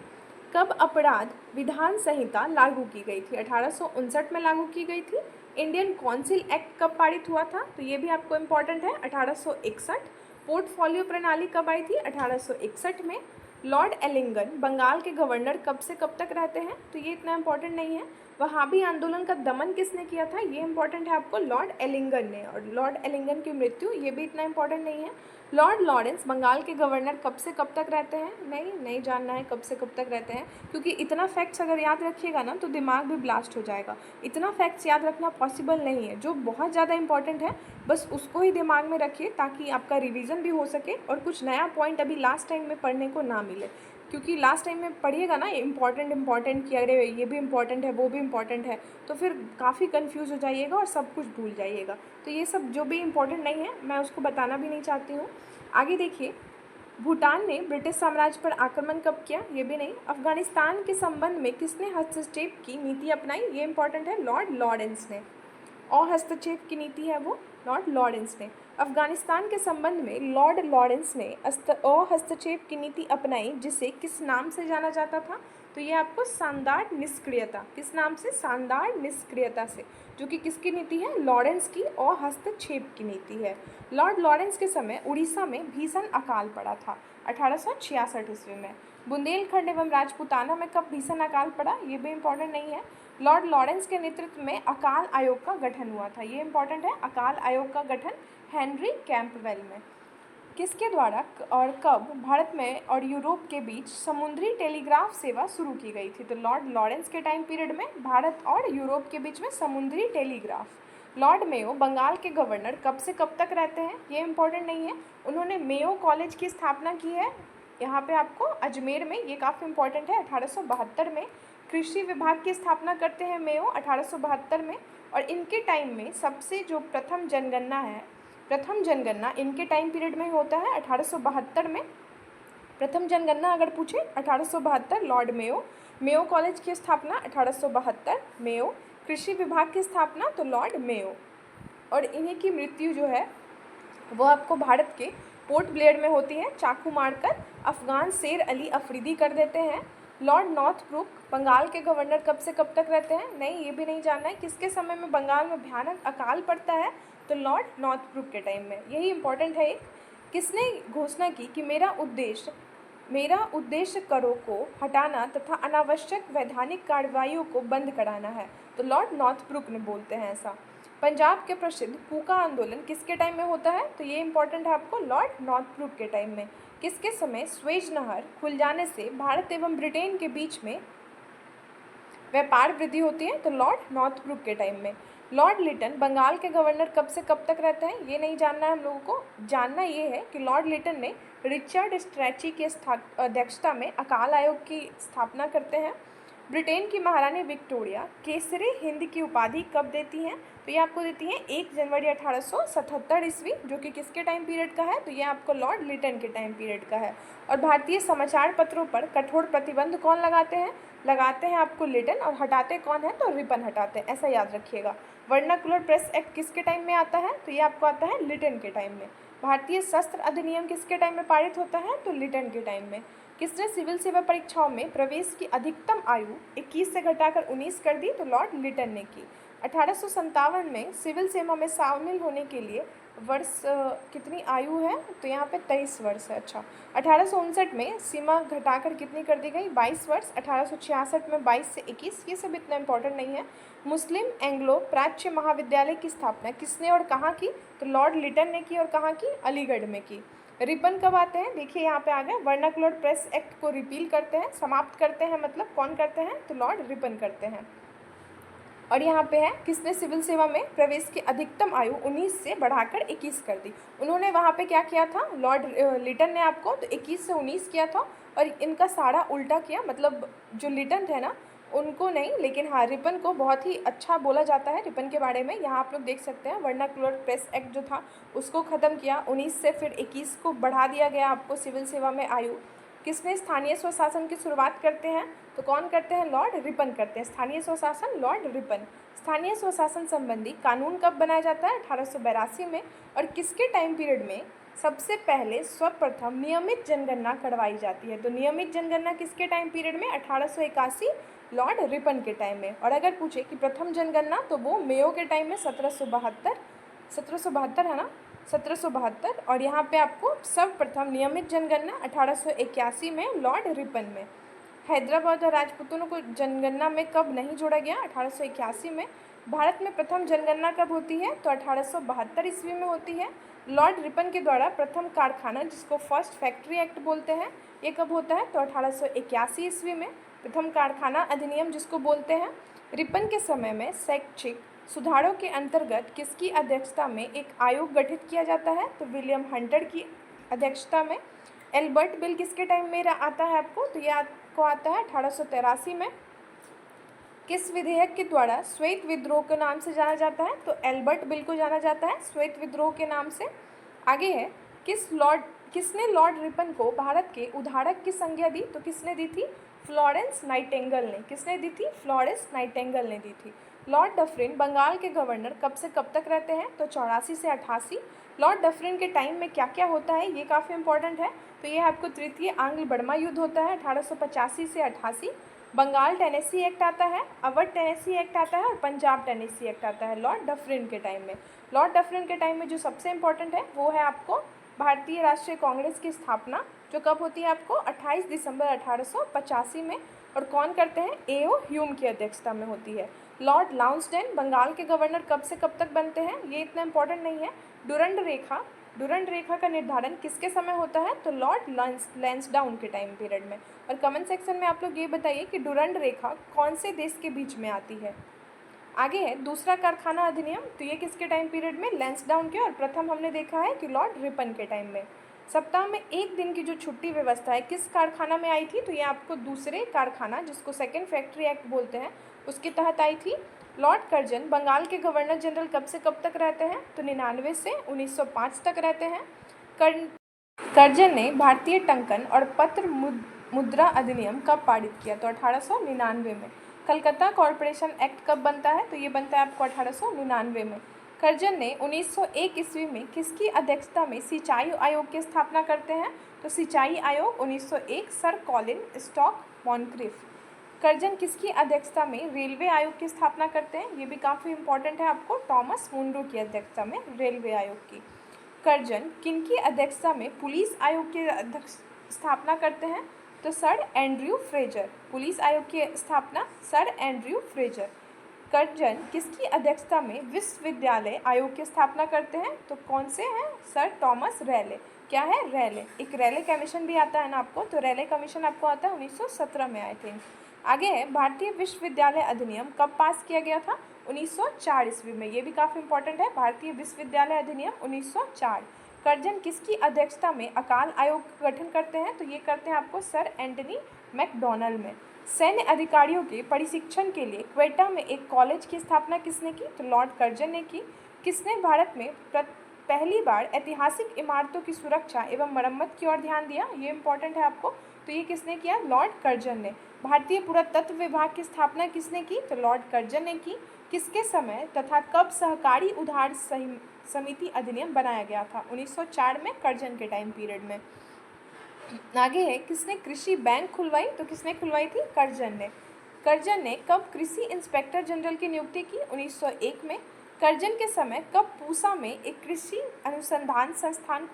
कब अपराध विधान संहिता लागू की गई थी? 1859 में लागू की गई थी। इंडियन काउंसिल एक्ट कब पारित हुआ था? तो ये भी आपको इम्पॉर्टेंट है, 1861। पोर्टफोलियो प्रणाली कब आई थी? 1861 में। लॉर्ड एलिंगन बंगाल के गवर्नर कब से कब तक रहते हैं? तो ये इतना इंपॉर्टेंट नहीं है। वहाबी आंदोलन का दमन किसने किया था, ये इंपॉर्टेंट है आपको, लॉर्ड एलिंगन ने। और लॉर्ड एलिंगन की मृत्यु, ये भी इतना इंपॉर्टेंट नहीं है। लॉर्ड लॉरेंस बंगाल के गवर्नर कब से कब तक रहते हैं, नहीं जानना है कब से कब तक रहते हैं, क्योंकि इतना फैक्ट्स अगर याद रखिएगा ना तो दिमाग भी ब्लास्ट हो जाएगा। इतना फैक्ट्स याद रखना पॉसिबल नहीं है। जो बहुत ज़्यादा इंपॉर्टेंट है बस उसको ही दिमाग में रखिए, ताकि आपका रिवीजन भी हो सके और कुछ नया पॉइंट अभी लास्ट टाइम में पढ़ने को ना मिले। क्योंकि लास्ट टाइम में पढ़िएगा ना इम्पॉर्टेंट कि अरे ये भी इम्पॉर्टेंट है वो भी इम्पॉर्टेंट है, तो फिर काफ़ी कंफ्यूज हो जाइएगा और सब कुछ भूल जाइएगा। तो ये सब जो भी इम्पॉर्टेंट नहीं है मैं उसको बताना भी नहीं चाहती हूँ। आगे देखिए, भूटान ने ब्रिटिश साम्राज्य पर आक्रमण कब किया, ये भी नहीं। अफगानिस्तान के संबंध में किसने हस्तक्षेप की नीति अपनाई, ये इंपॉर्टेंट है, लॉर्ड लॉरेंस ने। और हस्तक्षेप की नीति है वो लॉर्ड लॉरेंस ने। अफगानिस्तान के संबंध में लॉर्ड लॉरेंस ने हस्तक्षेप की नीति अपनाई, जिसे किस नाम से जाना जाता था, तो ये आपको शानदार निष्क्रियता, किस नाम से, शानदार निष्क्रियता से, जो कि किसकी नीति है, लॉरेंस की हस्तक्षेप की नीति है। लॉर्ड लॉरेंस के समय उड़ीसा में भीषण अकाल पड़ा था 1866 ईस्वी में। बुंदेलखंड एवं राजपूताना में कब भीषण अकाल पड़ा, ये भी इंपॉर्टेंट नहीं है। लॉर्ड लॉरेंस के नेतृत्व में अकाल आयोग का गठन हुआ था, ये इंपॉर्टेंट है, अकाल आयोग का गठन हेनरी कैंपबेल में। किसके द्वारा और कब भारत में और यूरोप के बीच समुद्री टेलीग्राफ सेवा शुरू की गई थी, तो लॉर्ड लॉरेंस के टाइम पीरियड में भारत और यूरोप के बीच में समुद्री टेलीग्राफ। लॉर्ड मेयो बंगाल के गवर्नर कब से कब तक रहते हैं, ये इंपॉर्टेंट नहीं है। उन्होंने मेयो कॉलेज की स्थापना की है यहाँ पे आपको अजमेर में, ये काफ़ी इंपॉर्टेंट है, 1872 में। कृषि विभाग की स्थापना करते हैं मेयो 1872 में। और इनके टाइम में सबसे जो प्रथम जनगणना है, प्रथम जनगणना इनके टाइम पीरियड में होता है 1872 में। प्रथम जनगणना अगर पूछे 1872, लॉर्ड मेयो। मेयो कॉलेज की स्थापना 1872, मेयो। कृषि विभाग की स्थापना तो लॉर्ड मेयो। और इन्हीं की मृत्यु जो है वो आपको भारत के पोर्ट ब्लेयर में होती है, चाकू मारकर अफगान शेर अली अफरीदी कर देते हैं। लॉर्ड नॉर्थब्रुक बंगाल के गवर्नर कब से कब तक रहते हैं, नहीं ये भी नहीं जानना है। किसके समय में बंगाल में भयानक अकाल पड़ता है, तो लॉर्ड नॉर्थब्रुक के टाइम में, यही इंपॉर्टेंट है। एक, किसने घोषणा की कि मेरा उद्देश्य करों को हटाना तथा अनावश्यक वैधानिक कार्रवाइयों को बंद कराना है, तो लॉर्ड नॉर्थब्रुक ने बोलते हैं ऐसा। पंजाब के प्रसिद्ध कूका आंदोलन किसके टाइम में होता है, तो ये इंपॉर्टेंट है आपको, लॉर्ड नॉर्थब्रुक के टाइम में। किसके समय स्वेज नहर खुल जाने से भारत एवं ब्रिटेन के बीच में व्यापार वृद्धि होती है, तो लॉर्ड नॉर्थब्रुक के टाइम में। लॉर्ड लिटन बंगाल के गवर्नर कब से कब तक रहते हैं, ये नहीं जानना है हम लोगों को। जानना ये है कि लॉर्ड लिटन ने रिचर्ड स्ट्रैची की अध्यक्षता में अकाल आयोग की स्थापना करते हैं। ब्रिटेन की महारानी विक्टोरिया केसरे हिंद की उपाधि कब देती हैं, तो ये आपको देती हैं 1 जनवरी 1877 ईस्वी, जो कि किसके टाइम पीरियड का है, तो ये आपको लॉर्ड लिटन के टाइम पीरियड का है। और भारतीय समाचार पत्रों पर कठोर प्रतिबंध कौन लगाते हैं आपको लिटन, और हटाते कौन है, तो रिपन हटाते हैं, ऐसा याद रखिएगा। वर्नाकुलर प्रेस एक्ट किसके टाइम में आता है, तो ये आपको आता है लिटन के टाइम में। भारतीय शस्त्र अधिनियम किसके टाइम में पारित होता है, तो लिटन के टाइम में। किसने सिविल सेवा परीक्षाओं में प्रवेश की अधिकतम आयु 21 से घटाकर 19 कर दी, तो लॉर्ड लिटन ने की। 1857 में सिविल सेवा में शामिल होने के लिए वर्ष कितनी आयु है, तो यहाँ पे 23 वर्ष है। अच्छा, 1859 में सीमा घटाकर कितनी कर दी गई, 22 वर्ष। 1866 में 22 से 21, ये सब इतना इंपॉर्टेंट नहीं है। मुस्लिम एंग्लो प्राच्य महाविद्यालय की स्थापना किसने और कहाँ की, तो लॉर्ड लिटन ने की, और कहाँ की, अलीगढ़ में की। रिपन कब आते हैं, देखिए यहाँ पे आ गए, वर्नाकुलर प्रेस एक्ट को रिपील करते हैं, समाप्त करते हैं, मतलब कौन करते हैं, तो लॉर्ड रिपन करते हैं। और यहाँ पे है किसने सिविल सेवा में प्रवेश की अधिकतम आयु 19 से बढ़ाकर 21 कर दी। उन्होंने वहाँ पे क्या किया था, लॉर्ड लिटन ने आपको तो 21 से 19 किया था, और इनका सारा उल्टा किया, मतलब जो लिटन थे ना उनको नहीं, लेकिन हाँ रिपन को बहुत ही अच्छा बोला जाता है। रिपन के बारे में यहाँ आप लोग देख सकते हैं, वर्नाकुलर प्रेस एक्ट जो था उसको ख़त्म किया, 19 से फिर 21 को बढ़ा दिया गया आपको सिविल सेवा में आयु। किसने स्थानीय स्वशासन की शुरुआत करते हैं, तो कौन करते हैं, लॉर्ड रिपन करते हैं स्थानीय स्वशासन, लॉर्ड रिपन। स्थानीय स्वशासन संबंधी कानून कब बनाया जाता है, 1882 में। और किसके टाइम पीरियड में सबसे पहले सर्वप्रथम नियमित जनगणना करवाई जाती है, तो नियमित जनगणना किसके टाइम पीरियड में, 1881, लॉर्ड रिपन के टाइम में। और अगर पूछे कि प्रथम जनगणना, तो वो मेयो के टाइम में 1772 है ना, 1772। और यहाँ पे आपको सर्वप्रथम नियमित जनगणना 1881 में लॉर्ड रिपन में। हैदराबाद और राजपूतों को जनगणना में कब नहीं जोड़ा गया? 1881 में। भारत में प्रथम जनगणना कब होती है? तो 1872 ईस्वी में होती है। लॉर्ड रिपन के द्वारा प्रथम कारखाना, जिसको फर्स्ट फैक्ट्री एक्ट बोलते हैं, ये कब होता है? तो 1881 ईस्वी में। प्रथम कारखाना अधिनियम जिसको बोलते हैं। रिपन के समय में शैक्षिक सुधारों के अंतर्गत किसकी अध्यक्षता में एक आयोग गठित किया जाता है? तो विलियम हंटर की अध्यक्षता में। एल्बर्ट बिल किसके टाइम में आता है आपको? तो ये आपको आता है 1883 में। किस विधेयक के द्वारा श्वेत विद्रोह के नाम से जाना जाता है? तो एल्बर्ट बिल को जाना जाता है श्वेत विद्रोह के नाम से। आगे है, किसने लॉर्ड रिपन को भारत के उद्धारक की संज्ञा दी? तो किसने दी थी? फ्लोरेंस नाइटिंगेल ने। किसने दी थी? फ्लोरेंस नाइटिंगेल ने दी थी। लॉर्ड डफरिन बंगाल के गवर्नर कब से कब तक रहते हैं? तो 84 से 88। लॉर्ड डफरिन के टाइम में क्या क्या होता है, ये काफ़ी इंपॉर्टेंट है। तो ये आपको तृतीय आंग्ल बर्मा युद्ध होता है 1885 से 88। बंगाल टेनेसी एक्ट आता है, अवध टेनेसी एक्ट आता है और पंजाब टेनेसी एक्ट आता है लॉर्ड डफरिन के टाइम में। लॉर्ड डफरिन के टाइम में जो सबसे इंपॉर्टेंट है वो है आपको भारतीय राष्ट्रीय कांग्रेस की स्थापना, जो कब होती है आपको? 28 दिसंबर 1885 में। और कौन करते हैं? ए.ओ. ह्यूम की अध्यक्षता में होती है। लॉर्ड लाउंसडेन बंगाल के गवर्नर कब से कब तक बनते हैं? ये इतना इंपॉर्टेंट नहीं है। डुरंड रेखा का निर्धारण किसके समय होता है? तो लॉर्ड लैंसडाउन के टाइम पीरियड में। और कमेंट सेक्शन में आप लोग ये बताइए कि डुरंड रेखा कौन से देश के बीच में आती है। आगे है दूसरा कारखाना अधिनियम, तो ये किसके टाइम पीरियड में? लैंसडाउन के। और प्रथम हमने देखा है कि लॉर्ड रिपन के टाइम में। सप्ताह में एक दिन की जो छुट्टी व्यवस्था है किस कारखाना में आई थी? तो ये आपको दूसरे कारखाना, जिसको सेकेंड फैक्ट्री एक्ट बोलते हैं, उसके तहत आई थी। लॉर्ड कर्जन बंगाल के गवर्नर जनरल कब से कब तक रहते हैं? तो 99 से 1905 तक रहते हैं। कर्जन ने भारतीय टंकन और पत्र मुद्रा अधिनियम कब पारित किया? तो 1899 में। कलकत्ता कॉरपोरेशन एक्ट कब बनता है? तो ये बनता है आपको 1899 में। कर्जन ने 1901 ईस्वी में किसकी अध्यक्षता में सिंचाई आयोग की स्थापना करते हैं? तो सिंचाई आयोग 1901 सर कॉलिन स्टॉक मॉनक्रिफ। कर्जन किसकी अध्यक्षता में रेलवे आयोग की स्थापना करते हैं? ये भी काफ़ी इंपॉर्टेंट है आपको, टॉमस मुंड्रो की अध्यक्षता में रेलवे आयोग की। कर्जन किनकी अध्यक्षता में पुलिस आयोग की स्थापना करते हैं? तो सर एंड्रयू फ्रेजर। पुलिस आयोग की स्थापना सर एंड्रयू फ्रेजर। कर्जन किसकी अध्यक्षता में विश्वविद्यालय आयोग की स्थापना करते हैं? तो कौन से हैं? Sir Thomas Raleigh. क्या है? रैले। एक रैले कमीशन भी आता है ना आपको, तो रैले कमीशन आपको आता है 1917 में आई थिंक। आगे है भारतीय विश्वविद्यालय अधिनियम कब पास किया गया था? 1904 ईस्वी में। ये भी काफ़ी इंपॉर्टेंट है, भारतीय विश्वविद्यालय अधिनियम 1904। कर्जन किसकी अध्यक्षता में अकाल आयोग का गठन करते हैं? तो ये करते हैं आपको सर एंटनी मैकडॉनल्ड में। सैन्य अधिकारियों के प्रशिक्षण के लिए क्वेटा में एक कॉलेज की स्थापना किसने की? तो लॉर्ड कर्जन ने की। किसने भारत में पहली बार ऐतिहासिक इमारतों की सुरक्षा एवं मरम्मत की ओर ध्यान दिया? ये इंपॉर्टेंट है आपको, तो ये किसने किया? लॉर्ड कर्जन ने। भारतीय पुरातत्व विभाग की स्थापना किसने की? तो लॉर्ड कर्जन ने की। किसके समय तथा कब सहकारी उधार समिति अधिनियम बनाया गया था? 1904 में, कर्जन के टाइम पीरियड में। आगे है किसने कृषि बैंक खुलवाई? तो किसने खुलवाई थी? कर्जन ने। कर्जन ने कब कृषि इंस्पेक्टर जनरल की नियुक्ति की? 1901 में। कर्जन के समय कब पूसा में एक कृषि अनुसंधान संस्थान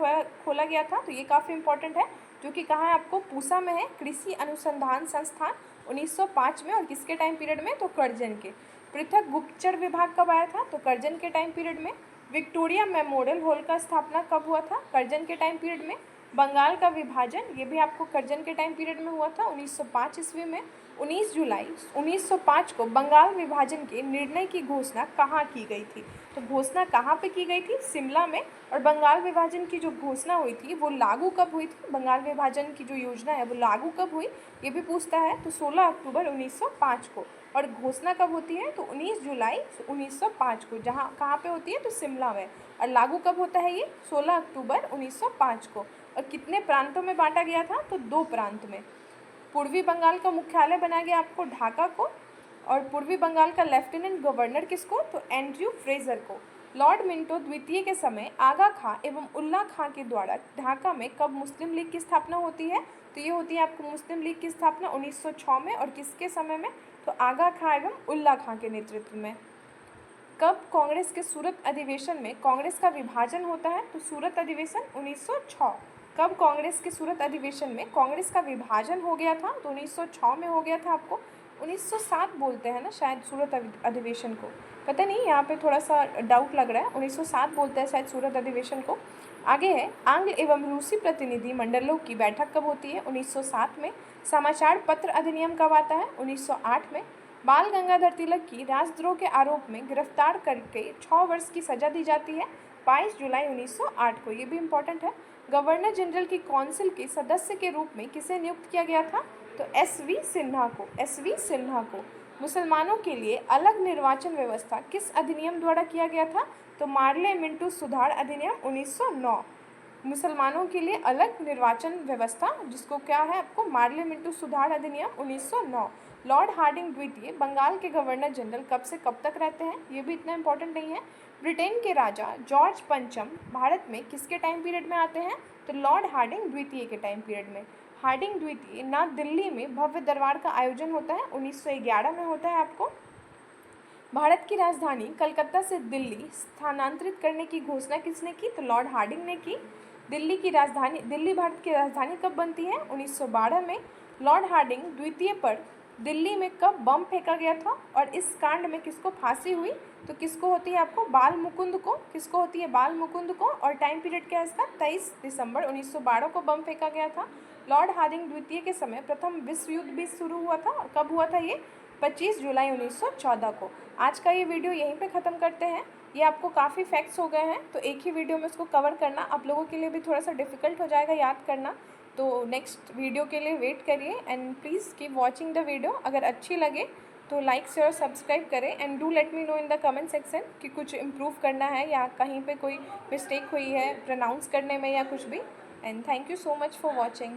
खोला गया था? तो ये काफ़ी इंपॉर्टेंट है, जो कि कहाँ है आपको? पूसा में है कृषि अनुसंधान संस्थान 1905 में। और किसके टाइम पीरियड में? तो कर्जन के। पृथक गुप्तचर विभाग कब आया था? तो कर्जन के टाइम पीरियड में। विक्टोरिया मेमोरियल हॉल का स्थापना कब हुआ था? कर्जन के टाइम पीरियड में। बंगाल का विभाजन, ये भी आपको कर्जन के टाइम पीरियड में हुआ था 1905 ईस्वी में। 19 जुलाई 1905 को बंगाल विभाजन के निर्णय की घोषणा कहाँ की गई थी? तो घोषणा कहाँ पे की गई थी? शिमला में। और बंगाल विभाजन की जो घोषणा हुई थी वो लागू कब हुई थी? बंगाल विभाजन की जो योजना है वो लागू कब हुई, ये भी पूछता है। तो 16 अक्टूबर 1905 को। और घोषणा कब होती है? तो 19 जुलाई 1905 को। जहाँ कहाँ पे होती है? तो शिमला में। और लागू कब होता है ये? 16 अक्टूबर 1905 को। और कितने प्रांतों में बांटा गया था? तो 2 प्रांत में। पूर्वी बंगाल का मुख्यालय बनाया गया आपको ढाका को। और पूर्वी बंगाल का लेफ्टिनेंट गवर्नर किसको? तो एंड्रयू फ्रेजर को। लॉर्ड मिंटो द्वितीय के समय आगा खां एवं उल्ला खां के द्वारा ढाका में कब मुस्लिम लीग की स्थापना होती है? तो ये होती है आपको मुस्लिम लीग की स्थापना 1906 में। और किसके समय में? तो आगा खां एवं उल्ला खां के नेतृत्व में। कब कांग्रेस के सूरत अधिवेशन में कांग्रेस का विभाजन होता है? तो सूरत अधिवेशन 1906। कब कांग्रेस के सूरत अधिवेशन में कांग्रेस का विभाजन हो गया था? तो 1906 में हो गया था। आपको 1907 बोलते हैं ना शायद सूरत अधिवेशन को, पता नहीं, यहाँ पे थोड़ा सा डाउट लग रहा है। 1907 बोलते हैं शायद सूरत अधिवेशन को। आगे है, आंग्ल एवं रूसी प्रतिनिधि मंडलों की बैठक कब होती है? 1907 में। समाचार पत्र अधिनियम कब आता है? 1908 में। बाल गंगाधर तिलक की राजद्रोह के आरोप में गिरफ्तार करके 6 वर्ष की सजा दी जाती है 22 जुलाई 1908 को। ये भी इम्पोर्टेंट है। गवर्नर जनरल की काउंसिल के सदस्य के रूप में किसे नियुक्त किया गया था? तो एस.वी. सिन्हा को। एस.वी. सिन्हा को। मुसलमानों के लिए अलग निर्वाचन व्यवस्था किस अधिनियम द्वारा किया गया था? तो मार्ले मिंटो सुधार अधिनियम 1909। मुसलमानों के लिए अलग निर्वाचन व्यवस्था, जिसको क्या है आपको, मार्ले मिंटो सुधार अधिनियम 1909। लॉर्ड हार्डिंग द्वितीय बंगाल के गवर्नर जनरल कब से कब तक रहते हैं? ये भी इतना इंपॉर्टेंट नहीं है। ब्रिटेन के राजा जॉर्ज पंचम भारत में किसके टाइम पीरियड में आते हैं? तो लॉर्ड हार्डिंग द्वितीय के टाइम पीरियड में। हार्डिंग द्वितीय ना दिल्ली में भव्य दरबार का आयोजन होता है 1911 में होता है आपको। भारत की राजधानी कलकत्ता से दिल्ली स्थानांतरित करने की घोषणा किसने की? तो लॉर्ड हार्डिंग ने की। दिल्ली भारत की राजधानी कब बनती है? 1912 में। लॉर्ड हार्डिंग द्वितीय पर दिल्ली में कब बम फेंका गया था और इस कांड में किसको फांसी हुई? तो किसको होती है आपको? बाल मुकुंद को। किसको होती है? बाल मुकुंद को। और टाइम पीरियड क्या है इसका? 23 दिसंबर 1912 को बम फेंका गया था। लॉर्ड हार्डिंग द्वितीय के समय प्रथम विश्व युद्ध भी शुरू हुआ था। और कब हुआ था ये? 25 जुलाई 1914 को। आज का ये वीडियो यहीं पे ख़त्म करते हैं। ये आपको काफ़ी फैक्ट्स हो गए हैं, तो एक ही वीडियो में उसको कवर करना आप लोगों के लिए भी थोड़ा सा डिफ़िकल्ट हो जाएगा याद करना। तो नेक्स्ट वीडियो के लिए वेट करिए and please keep watching the video. अगर अच्छी लगे तो लाइक शेयर सब्सक्राइब करें and do let me know in the comment section कि कुछ इम्प्रूव करना है या कहीं पे कोई मिस्टेक हुई है प्रोनाउंस करने में या कुछ भी। And thank you so much for watching.